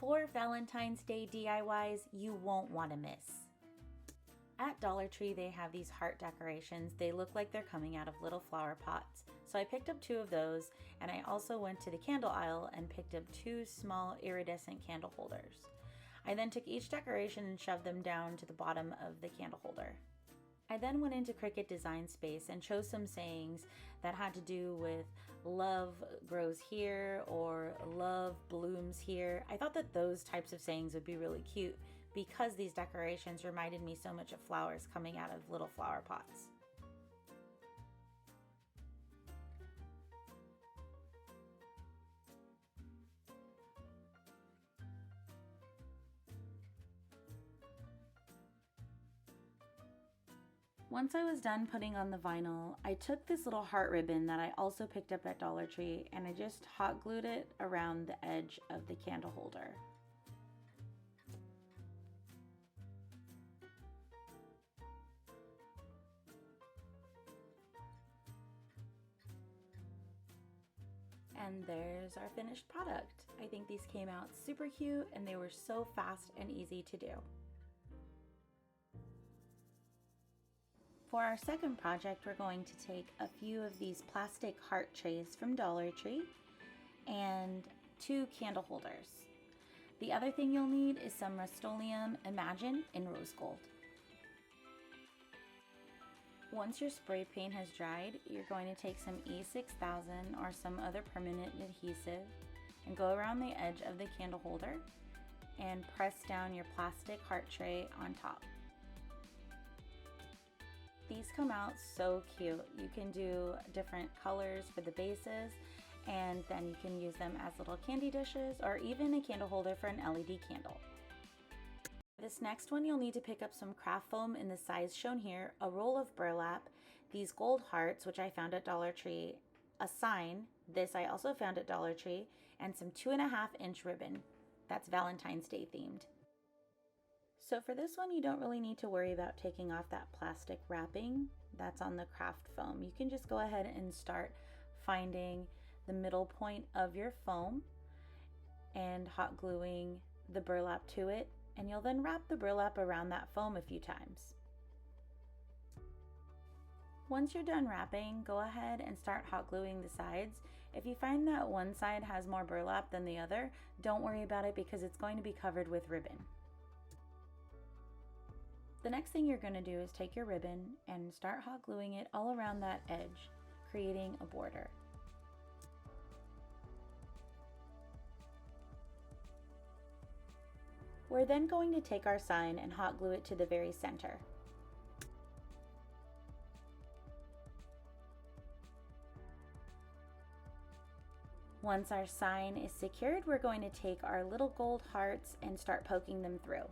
4 Valentine's Day DIYs you won't want to miss. At Dollar Tree, they have these heart decorations. They look like they're coming out of little flower pots. So I picked up 2 of those, and I also went to the candle aisle and picked up 2 small iridescent candle holders. I then took each decoration and shoved them down to the bottom of the candle holder. I then went into Cricut Design Space and chose some sayings that had to do with love grows here or love blooms here. I thought that those types of sayings would be really cute because these decorations reminded me so much of flowers coming out of little flower pots. Once I was done putting on the vinyl, I took this little heart ribbon that I also picked up at Dollar Tree and I just hot glued it around the edge of the candle holder. And there's our finished product. I think these came out super cute and they were so fast and easy to do. For our second project, we're going to take a few of these plastic heart trays from Dollar Tree and 2 candle holders. The other thing you'll need is some Rust-Oleum Imagine in rose gold. Once your spray paint has dried, you're going to take some E6000 or some other permanent adhesive and go around the edge of the candle holder and press down your plastic heart tray on top. These come out so cute. You can do different colors for the bases, and then you can use them as little candy dishes or even a candle holder for an LED candle. This next one, you'll need to pick up some craft foam in the size shown here, a roll of burlap, these gold hearts, which I found at Dollar Tree, a sign, this I also found at Dollar Tree, and some 2.5-inch ribbon. That's Valentine's Day themed. So for this one, you don't really need to worry about taking off that plastic wrapping that's on the craft foam. You can just go ahead and start finding the middle point of your foam and hot gluing the burlap to it, and you'll then wrap the burlap around that foam a few times. Once you're done wrapping, go ahead and start hot gluing the sides. If you find that one side has more burlap than the other, don't worry about it because it's going to be covered with ribbon. The next thing you're going to do is take your ribbon and start hot gluing it all around that edge, creating a border. We're then going to take our sign and hot glue it to the very center. Once our sign is secured, we're going to take our little gold hearts and start poking them through.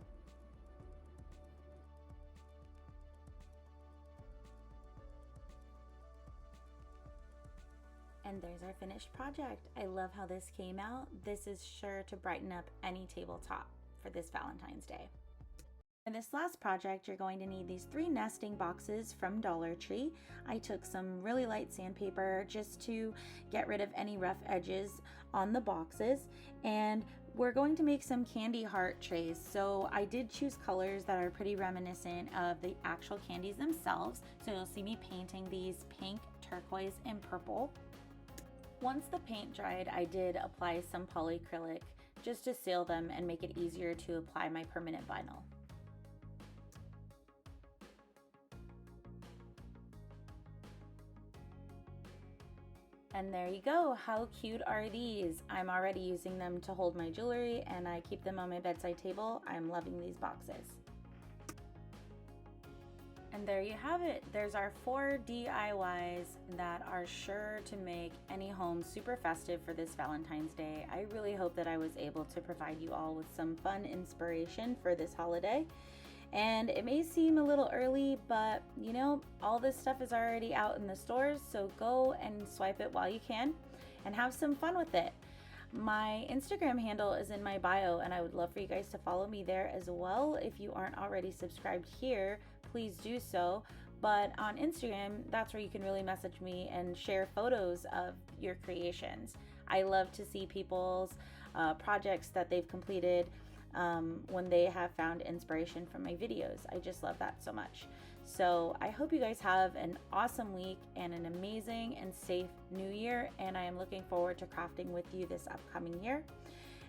And there's our finished project. I love how this came out. This is sure to brighten up any tabletop for this Valentine's Day. For this last project, you're going to need these 3 nesting boxes from Dollar Tree. I took some really light sandpaper just to get rid of any rough edges on the boxes, and we're going to make some candy heart trays. So I did choose colors that are pretty reminiscent of the actual candies themselves. So you'll see me painting these pink, turquoise, and purple. Once the paint dried, I did apply some polyacrylic just to seal them and make it easier to apply my permanent vinyl. And there you go. How cute are these? I'm already using them to hold my jewelry and I keep them on my bedside table. I'm loving these boxes. And there you have it. There's our 4 DIYs that are sure to make any home super festive for this Valentine's Day. I really hope that I was able to provide you all with some fun inspiration for this holiday. And it may seem a little early, but you know, all this stuff is already out in the stores, so go and swipe it while you can and have some fun with it. My Instagram handle is in my bio, and I would love for you guys to follow me there as well. If you aren't already subscribed here, please do so. But on Instagram, that's where you can really message me and share photos of your creations. I love to see people's projects that they've completed when they have found inspiration from my videos. I just love that so much. So I hope you guys have an awesome week and an amazing and safe new year, and I am looking forward to crafting with you this upcoming year.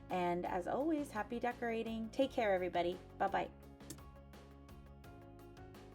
And as always, happy decorating. Take care, everybody. Bye-bye.